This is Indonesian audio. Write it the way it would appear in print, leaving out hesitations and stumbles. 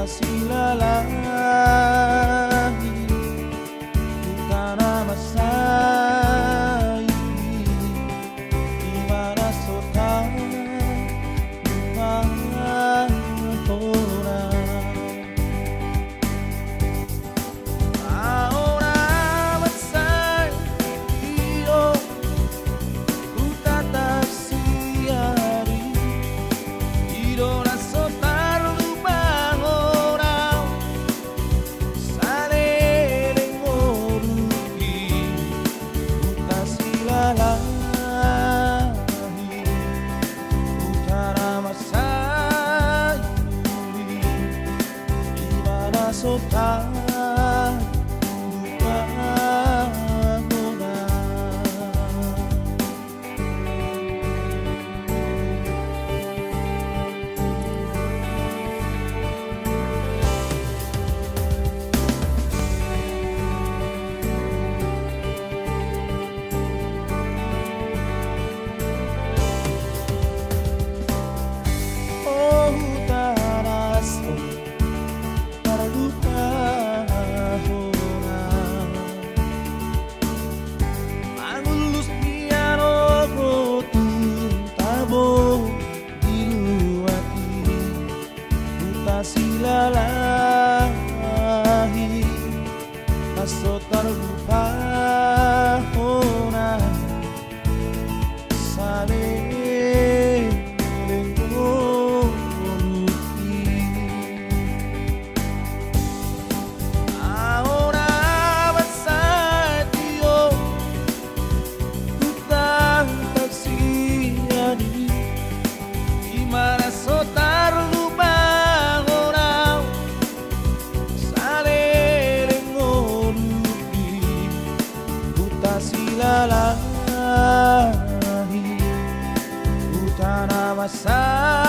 silalahi Utara masai Dimana sota Lupa Ahora masai Iyo Utata siari Idola sotar lubang orang Saleleng moruki Uta silalahi Utara masai Dimana sotar silalahi Kaso terlupa hona Saling lengkuruki Ahora basatio Utang taksiani Dimana sotar lubang orang Saleleng moruki Uta silalahi Utara masai